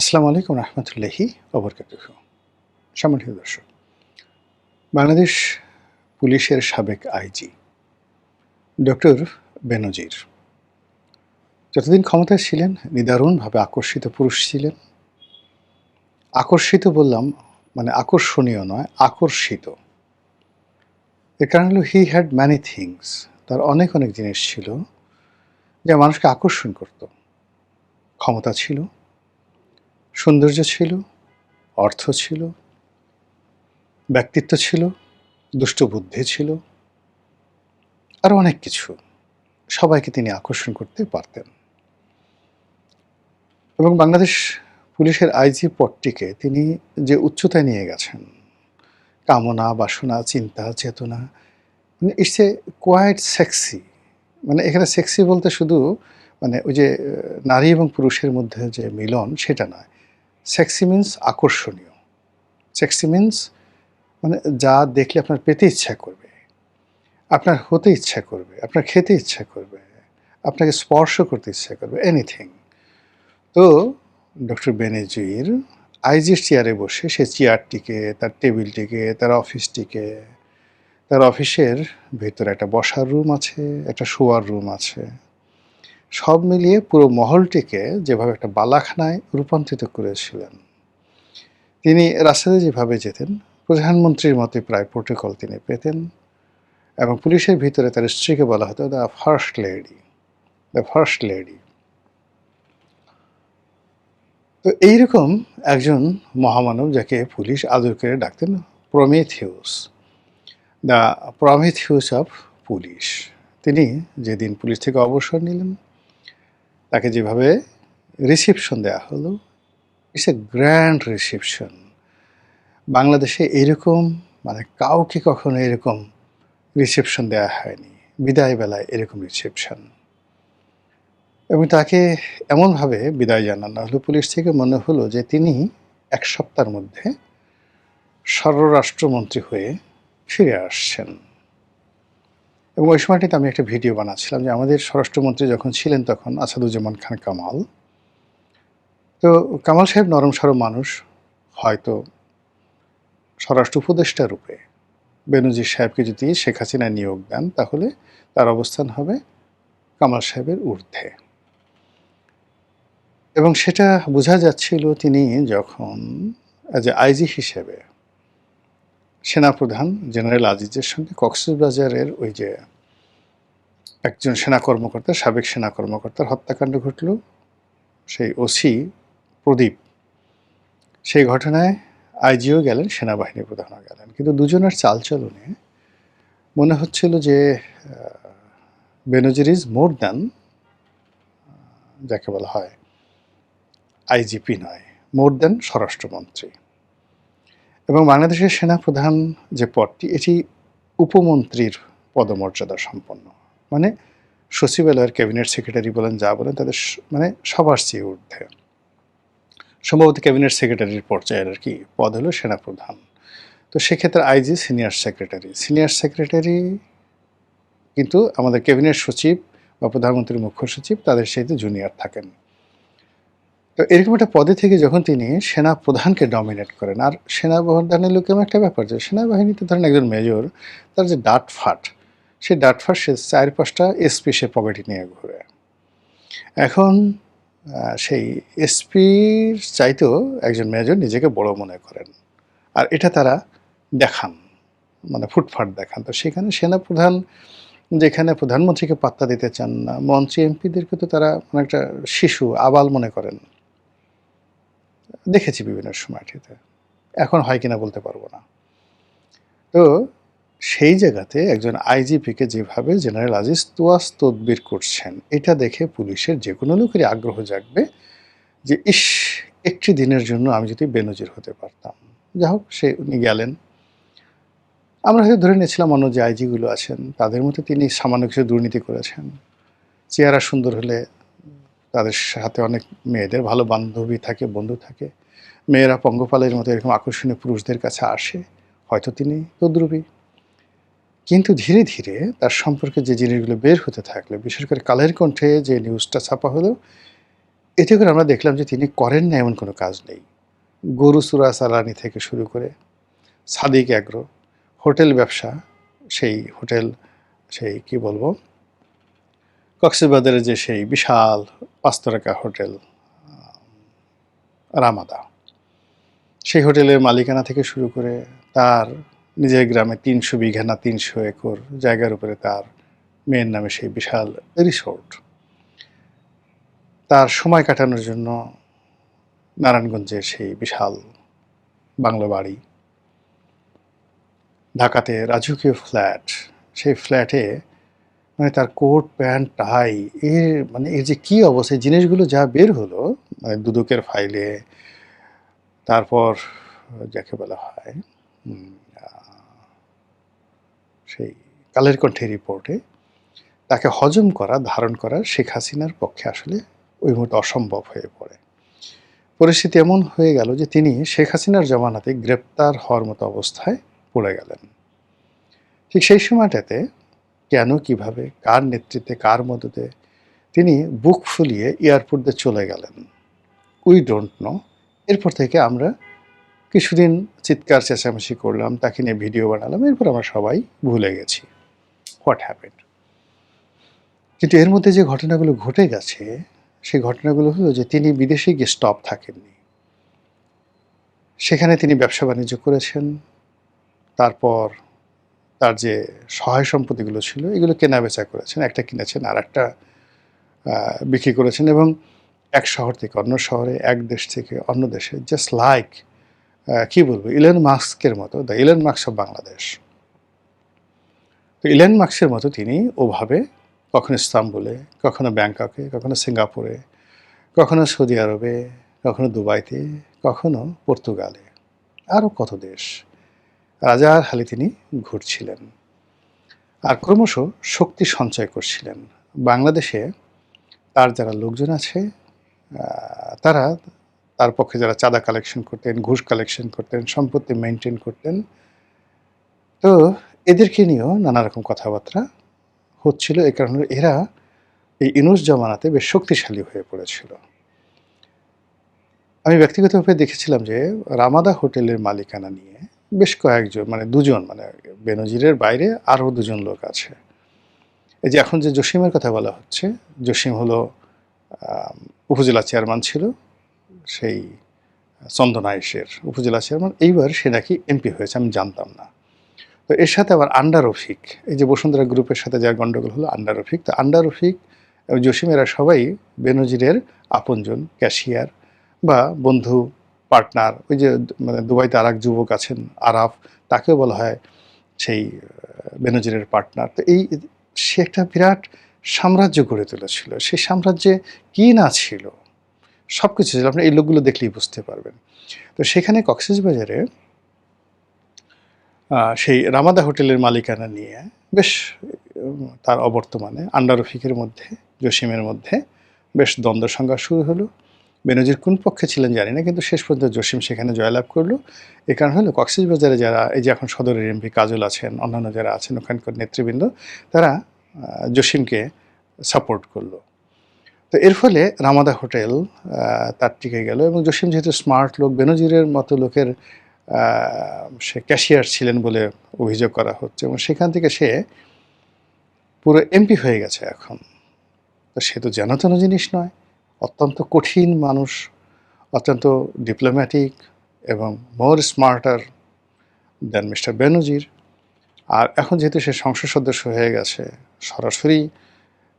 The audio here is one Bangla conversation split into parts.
আসসালামু আলাইকুম রহমতুল্লাহি ওবরকাতুহু। সম্মানিত দর্শক, বাংলাদেশ পুলিশের সাবেক আইজি ডক্টর বেনজির যতদিন ক্ষমতায় ছিলেন নিদারুণভাবে আকর্ষিত পুরুষ ছিলেন। আকর্ষিত বললাম মানে আকর্ষণীয় নয়, আকর্ষিত। এর কারণ হলো হি হ্যাড ম্যানি থিংস। তার অনেক অনেক জিনিস ছিল যা মানুষকে আকর্ষণ করত। ক্ষমতা ছিল, সৌন্দর্য ছিল, অর্থ ছিল, ব্যক্তিত্ব ছিল, দুষ্টবুদ্ধি ছিল, আরও অনেক কিছু। সবাইকে তিনি আকর্ষণ করতে পারতেন এবং বাংলাদেশ পুলিশের আইজি পদটিকে তিনি যে উচ্চতায় নিয়ে গেছেন, কামনা, বাসনা, চিন্তা, চেতনা, মানে ইটস এ কোয়াইট সেক্সি। মানে এখানে সেক্সি বলতে শুধু মানে ওই যে নারী এবং পুরুষের মধ্যে যে মিলন সেটা নয়। সেক্সি মিন্স আকর্ষণীয়। সেক্সি মিন্স মানে যা দেখলে আপনার পেতে ইচ্ছা করবে, আপনার হতে ইচ্ছা করবে, আপনার খেতে ইচ্ছা করবে, আপনাকে স্পর্শ করতে ইচ্ছা করবে, এনিথিং। তো ডক্টর বেনজির আইজির চেয়ারে বসে সে চেয়ারটিকে, তার টেবিলটিকে, তার অফিসটিকে, তার অফিসের ভেতরে একটা বসার রুম আছে, একটা শোয়ার রুম আছে, সব মিলিয়ে পুরো মহলটিকে যেভাবে একটা বালাখানায় রূপান্তরিত করেছিলেন। তিনি রাস্তাতে যেভাবে যেতেন, প্রধানমন্ত্রীর মতো প্রায় প্রোটোকল তিনি পেতেন এবং পুলিশের ভিতরে তার স্ত্রীকে বলা হতো the first lady, the first lady. তো এইরকম একজন মহামানব যাকে পুলিশ আদর করে ডাকতেন প্রমেথিউস, দ্য প্রমেথিউস অফ পুলিশ। তিনি যেদিন পুলিশ থেকে অবসর নিলেন, তাকে যেভাবে রিসিপশন দেওয়া হলো, ইটস এ গ্র্যান্ড রিসিপশন। বাংলাদেশে এরকম মানে কাউকে কখনো এরকম রিসেপশন দেওয়া হয়নি, বিদায় বেলায় এরকম রিসেপশন। এবং তাকে এমনভাবে বিদায় জানানো হলো পুলিশ থেকে, মনে হলো যে তিনি এক সপ্তাহের মধ্যে স্বরাষ্ট্রমন্ত্রী হয়ে ফিরে আসছেন। এবং ওই সময়টিতে আমি একটা ভিডিও বানাচ্ছিলাম যে আমাদের স্বরাষ্ট্রমন্ত্রী যখন ছিলেন তখন আসাদুজ্জামান খান কামাল। তো কামাল সাহেব নরম সরম মানুষ, হয়তো স্বরাষ্ট্র উপদেষ্টা রূপে বেনজির সাহেবকে যদি শেখ হাসিনা নিয়োগ দেন তাহলে তার অবস্থান হবে কামাল সাহেবের ঊর্ধ্বে। এবং সেটা বোঝা যাচ্ছিল তিনি যখন অ্যাজ এ আইজি হিসেবে সেনাপ্রধান জেনারেল আজিজের সঙ্গে কক্সবাজারের ওই যে একজন সেনা কর্মকর্তা, সাবেক সেনা কর্মকর্তার হত্যাকাণ্ড ঘটল, সেই ওসি প্রদীপ, সেই ঘটনায় আইজিও গেলেন, সেনাবাহিনী প্রধানও গেলেন। কিন্তু দুজনের চালচলনে মনে হচ্ছিল যে বেনজির ইজ মোর দ্যান, যাকে বলা হয় আইজিপি নয়, মোর দ্যান স্বরাষ্ট্রমন্ত্রী। এবং বাংলাদেশের সেনাপ্রধান যে পদটি, এটি উপমন্ত্রীর পদমর্যাদা সম্পন্ন। মানে সচিবালয়ের ক্যাবিনেট সেক্রেটারি বলেন, যা বলেন, তাদের মানে সবার চেয়ে ঊর্ধ্বে। সম্ভবত ক্যাবিনেট সেক্রেটারির পর্যায়ের আর কি পদ হলো সেনাপ্রধান। তো সেক্ষেত্রে IG senior secretary, senior secretary কিন্তু আমাদের ক্যাবিনেট সচিব বা প্রধানমন্ত্রীর মুখ্য সচিব তাদের সাথে জুনিয়র থাকেন। তো এরকম একটা পদে থেকে যখন তিনি সেনা প্রধানকে ডমিনেট করেন, আর সেনাপ্রধানের লোক এমন একটা ব্যাপার যে সেনাবাহিনীতে ধরেন একজন মেজর, তার যে ডাটফাট, সেই ডাটফাট সে 4-5টা এসপি সে পকেটে নিয়ে ঘুরে। এখন সেই এসপির চাইতেও একজন মেজর নিজেকে বড় মনে করেন, আর এটা তারা দেখান, মানে ফুটফাট দেখান। তো সেখানে সেনাপ্রধান যেখানে প্রধানমন্ত্রীকে পাত্তা দিতে চান না, মন্ত্রী এমপিদেরকে তো তারা অনেকটা শিশু, আবাল মনে করেন। দেখেছি বিভিন্ন সময়টিতে, এখন হয় কিনা বলতে পারবো না। তো সেই জায়গাতে একজন আইজিপিকে যেভাবে জেনারেল আজিজ তোয়াজ তদবির করছেন, এটা দেখে পুলিশের যে কোনো লোকেরই আগ্রহ জাগবে যে ইস, একটি দিনের জন্য আমি যদি বেনজির হতে পারতাম। যা হোক, সে উনি গেলেন। আমরা হয়তো ধরে নিয়েছিলাম অন্য যে আইজিগুলো আছেন তাদের মধ্যে তিনি সামান্য কিছু দুর্নীতি করেছেন। চেহারা সুন্দর হলে তাদের সাথে অনেক মেয়েদের ভালো বান্ধবী থাকে, বন্ধু থাকে, মেয়েরা পঙ্গপালের মতো এরকম আকর্ষণীয় পুরুষদের কাছে আসে, হয়তো তিনি তদ্রূপী। কিন্তু ধীরে ধীরে তার সম্পর্কে যে জিনিসগুলো বের হতে থাকলো, বিশেষ করে কালের কণ্ঠে যে নিউজটা ছাপা হলো, এতে করে আমরা দেখলাম যে তিনি করেন না এমন কোনো কাজ নেই। গরু চোরাচালানি থেকে শুরু করে সাদিক অ্যাগ্রো, হোটেল ব্যবসা, সেই হোটেল, সেই কি বলবো, কক্সবাজারের যে সেই বিশাল ৫ তারকা হোটেল রামাদা, সেই হোটেলের মালিকানা থেকে শুরু করে তার নিজের গ্রামে ৩০০ বিঘা না ৩০০ একর জায়গার উপরে তার মেয়ের নামে সেই বিশাল রিসোর্ট, তার সময় কাটানোর জন্য নারায়ণগঞ্জের সেই বিশাল বাংলো বাড়ি, ঢাকাতে রাজকীয় ফ্ল্যাট, সেই ফ্ল্যাটে মানে তার কোট প্যান্ট টাই, এর যে কী অবস্থা, এই জিনিসগুলো যা বের হলো মানে দুদকের ফাইলে, তারপর যাকে বলা হয় সেই কালের কণ্ঠে রিপোর্টে, তাকে হজম করা, ধারণ করা শেখ হাসিনার পক্ষে আসলে ওই মুহূর্তে অসম্ভব হয়ে পড়ে। পরিস্থিতি এমন হয়ে গেল যে তিনি শেখ হাসিনার জমানাতে গ্রেপ্তার হওয়ার মতো অবস্থায় পড়ে গেলেন। ঠিক সেই সময়টাতে কেন, কিভাবে, কার নেতৃত্বে, কার মদতে তিনি বুক ফুলিয়ে এয়ারপোর্ট দিয়ে চলে গেলেন, উই ডোন্ট নো। এরপর থেকে আমরা কিছুদিন চিৎকার চেঁচামেচি করলাম, তাকে নিয়ে ভিডিও বানালাম, এরপর আমরা সবাই ভুলে গেছি হোয়াট হ্যাপেন্ড। কিন্তু এর মধ্যে যে ঘটনাগুলো ঘটে গেছে, সেই ঘটনাগুলো হলো যে তিনি বিদেশে গিয়ে স্টপ থাকেননি। সেখানে তিনি ব্যবসা বাণিজ্য করেছেন, তারপর তার যে সহায় সম্পত্তিগুলো ছিল এগুলো কেনাবেচা করেছেন, একটা কিনেছেন আর একটা বিক্রি করেছেন, এবং এক শহর থেকে অন্য শহরে, এক দেশ থেকে অন্য দেশে, জাস্ট লাইক কি বলবো, ইলন মাস্কের মতো, the Elon Musk of Bangladesh. তো ইলন মাস্কের মতো তিনি ওভাবে কখনো ইস্তাম্বুলে, কখনো ব্যাংককে, কখনো সিঙ্গাপুরে, কখনো সৌদি আরবে, কখনো দুবাইতে, কখনো পর্তুগালে, আরও কত দেশ রাজার হালে তিনি ঘুরছিলেন আর ক্রমশ শক্তি সঞ্চয় করছিলেন। বাংলাদেশে তার যারা লোকজন আছে তারা তার পক্ষে যারা চাঁদা কালেকশন করতেন, ঘুষ কালেকশন করতেন, সম্পত্তি মেনটেন করতেন, তো এদেরকে নিয়েও নানা রকম কথাবার্তা হচ্ছিল। এই কারণে এরা এই ইউনূস জমানাতে বেশ শক্তিশালী হয়ে পড়েছিল। আমি ব্যক্তিগতভাবে দেখেছিলাম যে রামাদা হোটেলের মালিকানা নিয়ে বেশ কয়েকজন, মানে দুজন, মানে বেনজিরের বাইরে আরও দুজন লোক আছে। এই যে এখন যে জসিমের কথা বলা হচ্ছে, জসিম হলো উপজেলা চেয়ারম্যান ছিল, সেই চন্দনাইশের উপজেলা চেয়ারম্যান, এইবার সে নাকি এমপি হয়েছে, আমি জানতাম না। তো এর সাথে আবার আন্ডার রফিক, এই যে বসুন্ধরা গ্রুপের সাথে যা গণ্ডগোল হলো, আন্ডার রফিক, তো আন্ডার রফিক এবং জসিম এরা সবাই বেনজিরের আপনজন, ক্যাশিয়ার বা বন্ধু, পার্টনার। ওই যে মানে দুবাইতে আর এক যুবক আছেন আরাফ, তাকেও বলা হয় সেই বেনজিরের পার্টনার। তো এই সে একটা বিরাট সাম্রাজ্য গড়ে তুলেছিল। সেই সাম্রাজ্যে কী না ছিল, সব কিছু ছিল, আপনি এই লোকগুলো দেখলেই বুঝতে পারবেন। তো সেখানে কক্সবাজারে সেই রামাদা হোটেলের মালিকানা নিয়ে বেশ তার অবর্তমানে আন্ডার রফিকের মধ্যে, জসিমের মধ্যে বেশ দ্বন্দ্ব সংঘাত শুরু হলো। বেনজির কোন পক্ষে ছিলেন জানি না, কিন্তু শেষ পর্যন্ত জসিম সেখানে জয়লাভ করলো। এ কারণ হলো কক্সবাজারে যারা, এই যে এখন সদরের এমপি কাজল আছেন, অন্যান্য যারা আছেন ওখানকার নেতৃবৃন্দ, তারা জসিমকে সাপোর্ট করলো। তো এর ফলে রামাদা হোটেল তার টিকে গেল, এবং জসিম যেহেতু স্মার্ট লোক, বেনজিরের মতো লোকের সে ক্যাশিয়ার ছিলেন বলে অভিযোগ করা হচ্ছে, এবং সেখান থেকে সে পুরো এমপি হয়ে গেছে এখন। তো সে তো যেন তেন জিনিস নয়, অত্যন্ত কঠিন মানুষ, অত্যন্ত ডিপ্লোম্যাটিক এবং মোর স্মার্টার দেন মিস্টার বেনজির। আর এখন যেহেতু সে সংসদ সদস্য হয়ে গেছে, সরাসরি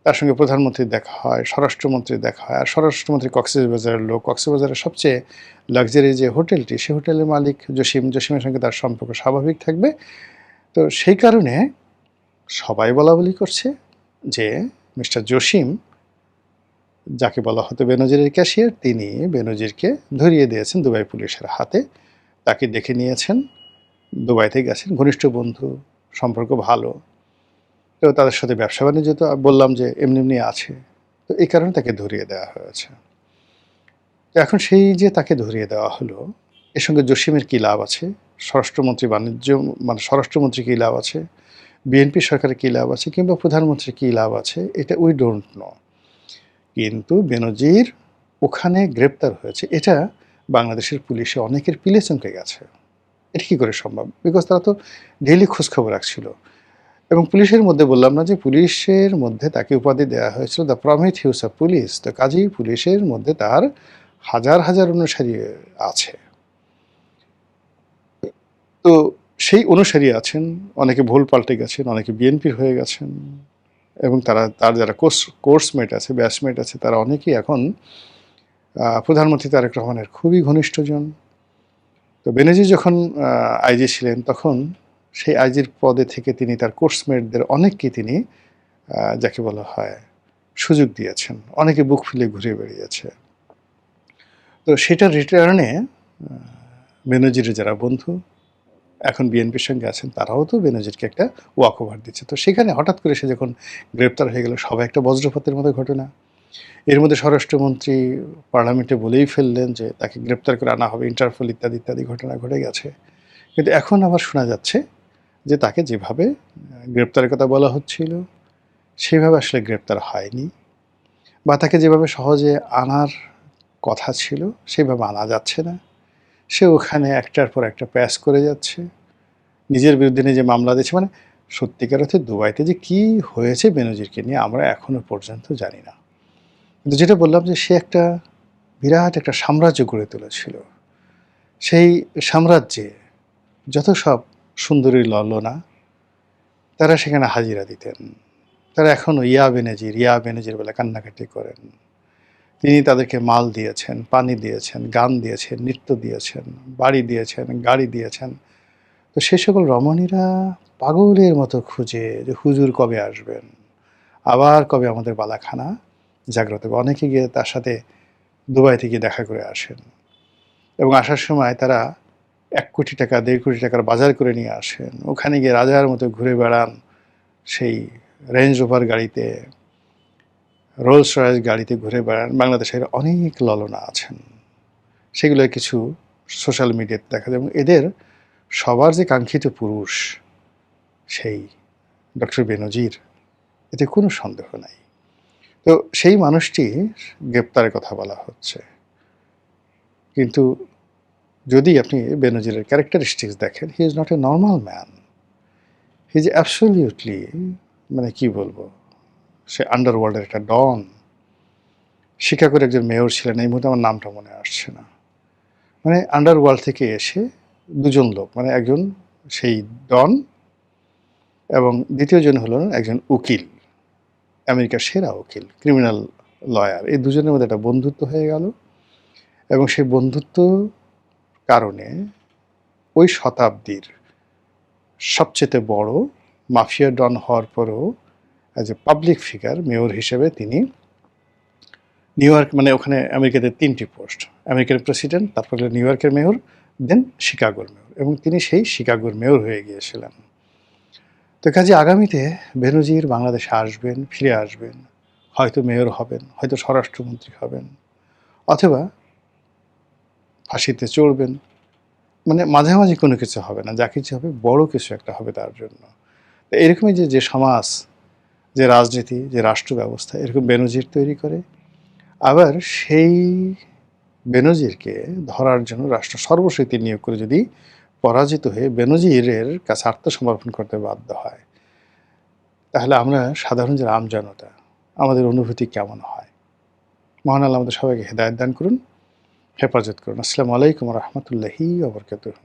তার সঙ্গে প্রধানমন্ত্রীর দেখা হয়, স্বরাষ্ট্রমন্ত্রীর দেখা হয়, আর স্বরাষ্ট্রমন্ত্রী কক্সবাজারের লোক। কক্সবাজারের সবচেয়ে লাক্সারি যে হোটেলটি, সেই হোটেলের মালিক জসিম, জসিমের সঙ্গে তার সম্পর্ক স্বাভাবিক থাকবে। তো সেই কারণে সবাই বলা বলি করছে যে মিস্টার জসিম, যাকে বলা হতো বেনজিরের ক্যাশিয়ার, তিনি বেনজিরকে ধরিয়ে দিয়েছেন দুবাই পুলিশের হাতে। তাকে ডেকে নিয়েছেন, দুবাইতে গেছেন, ঘনিষ্ঠ বন্ধু, সম্পর্ক ভালো। তো তাদের সাথে ব্যবসা বাণিজ্য তো বললাম যে এমনি এমনি আছে। তো এই কারণে তাকে ধরিয়ে দেওয়া হয়েছে। তো এখন সেই যে তাকে ধরিয়ে দেওয়া হলো, এর সঙ্গে জসিমের কী লাভ আছে, স্বরাষ্ট্রমন্ত্রী বাণিজ্য, মানে স্বরাষ্ট্রমন্ত্রী কী লাভ আছে, বিএনপি সরকারের কী লাভ আছে, কিংবা প্রধানমন্ত্রীর কী লাভ আছে, এটা উই ডোন্ট নো। কিন্তু বেনজির ওখানে গ্রেপ্তার হয়েছে, এটা বাংলাদেশের পুলিশে অনেকের পিলে চমকে গেছে। এটা কী করে সম্ভব? বিকজ তারা তো ডেইলি খোঁজখবর রাখছিল। এবং পুলিশের মধ্যে বললাম না যে পুলিশের মধ্যে তাকে উপাধি দেওয়া হয়েছিল দ্য প্রমিথিউস অফ পুলিশ। তো কাজেই পুলিশের মধ্যে তার হাজার হাজার অনুসারী আছে। তো সেই অনুসারী আছেন, অনেকে ভুল পাল্টে গেছেন, অনেকে বিএনপির হয়ে গেছেন, এবং তার যারা কোর্সমেট আছে, ব্যাচমেট আছে, তারা অনেকেই এখন প্রধানমন্ত্রী তারেক রহমানের খুবই ঘনিষ্ঠজন। তো বেনজির যখন আইজি ছিলেন, তখন সেই আইজির পদে থেকে তিনি তার কোর্সমেটদের অনেককে তিনি যাকে বলা হয় সুযোগ দিয়েছেন, অনেকে বুক ফুলে ঘুরে বেরিয়েছে। তো সেটার রিটার্নে বেনজিরের যারা বন্ধু এখন বিএনপির সঙ্গে আছেন, তারাও তো বেনজিরকে একটা ওয়াক ওভার দিচ্ছে। তো সেখানে হঠাৎ করে সে যখন গ্রেপ্তার হয়ে গেল, সবাই একটা বজ্রপাতের মতো ঘটনা। এর মধ্যে স্বরাষ্ট্রমন্ত্রী পার্লামেন্টে বলেই ফেললেন যে তাকে গ্রেপ্তার করে আনা হবে, ইন্টারপোল ইত্যাদি ইত্যাদি ঘটনা ঘটে গেছে। কিন্তু এখন আবার শোনা যাচ্ছে যে তাকে যেভাবে গ্রেপ্তারের কথা বলা হচ্ছিল সেভাবে আসলে গ্রেপ্তার হয়নি, বা তাকে যেভাবে সহজে আনার কথা ছিল সেভাবে আনা যাচ্ছে না। সে ওখানে একটার পর একটা প্যাচ করে যাচ্ছে, নিজের বিরুদ্ধে নিজে মামলা দিচ্ছে। মানে সত্যিকার অর্থে দুবাইতে যে কী হয়েছে বেনজিরকে নিয়ে আমরা এখনও পর্যন্ত জানি না। কিন্তু যেটা বললাম যে সে একটা বিরাট একটা সাম্রাজ্য গড়ে তুলেছিল। সেই সাম্রাজ্যে যত সব সুন্দরী ললনা তারা সেখানে হাজিরা দিতেন। তারা এখনও ইয়া বেনজির বলে কান্নাকাটি করেন। তিনি তাদেরকে মাল দিয়েছেন, পানি দিয়েছেন, গান দিয়েছেন, নৃত্য দিয়েছেন, বাড়ি দিয়েছেন, গাড়ি দিয়েছেন। তো সে সকল রমণীরা পাগলের মতো খুঁজে যে হুজুর কবে আসবেন, আবার কবে আমাদের বালাখানা জাগ্রত হবে। অনেকে গিয়ে তার সাথে দুবাই থেকে দেখা করে আসেন, এবং আসার সময় তারা 1 কোটি টাকা 1.5 কোটি টাকার বাজার করে নিয়ে আসেন। ওখানে গিয়ে রাজার মতো ঘুরে বেড়ান, সেই রেঞ্জ রোভার গাড়িতে, রোলস রয়েস গাড়িতে ঘুরে বেড়ান। বাংলাদেশের অনেক ললনা আছেন, সেগুলো কিছু সোশ্যাল মিডিয়াতে দেখা যায়। এবং এদের সবার যে কাঙ্ক্ষিত পুরুষ সেই ডক্টর বেনজির, এতে কোনো সন্দেহ নাই। তো সেই মানুষটির গ্রেপ্তারের কথা বলা হচ্ছে। কিন্তু যদি আপনি বেনজিরের ক্যারেক্টারিস্টিক্স দেখেন, he is not a normal man. He is absolutely, মানে কি বলবো, সে আন্ডারওয়ার্ল্ডের একটা ডন। শিকাগোর একজন মেয়র ছিলেন, এই মুহূর্তে আমার নামটা মনে আসছে না। মানে আন্ডারওয়ার্ল্ড থেকে এসে দুজন লোক, মানে একজন সেই ডন এবং দ্বিতীয়জন হলেন একজন উকিল, আমেরিকার সেরা উকিল, ক্রিমিনাল লয়ার। এই দুজনের মধ্যে একটা বন্ধুত্ব হয়ে গেল, এবং সেই বন্ধুত্ব কারণে ওই শতাব্দীর সবচেয়ে বড় মাফিয়া ডন হওয়ার পরেও as a public figure, mayor হিসেবে তিনি নিউ ইয়র্ক, মানে ওখানে আমেরিকাতে 3টি পোস্ট, আমেরিকার প্রেসিডেন্ট, তারপর নিউ ইয়র্কের মেয়র, দেন শিকাগোর মেয়র, এবং তিনি সেই শিকাগোর মেয়র হয়ে গিয়েছিলেন। তো কাজে আগামীতে বেনজির বাংলাদেশে আসবেন, ফিরে আসবেন, হয়তো মেয়র হবেন, হয়তো স্বরাষ্ট্রমন্ত্রী হবেন, অথবা ফাঁসিতে চড়বেন। মানে মাঝামাঝি কোনো কিছু হবে না, যা কিছু হবে বড় কিছু একটা হবে তার জন্য। তো এরকমই যে সমাজ, যে রাজনীতি, যে রাষ্ট্র ব্যবস্থা এরকম বেনজির তৈরি করে। আবার সেই বেনজিরকে ধরার জন্য রাষ্ট্র সর্বশক্তি নিয়োগ করে যদি পরাজিত হয়ে বেনজিরের কাছে আত্মসমর্পণ করতে বাধ্য হয়, তাহলে আমরা সাধারণ যে আমজনতা, আমাদের অনুভূতি কেমন হয়? মহান আল্লাহ আমাদের সবাইকে হেদায়েত দান করুন, হেফাজত করুন। আসসালামু আলাইকুম ওয়া রাহমাতুল্লাহি ওয়া বারাকাতুহু।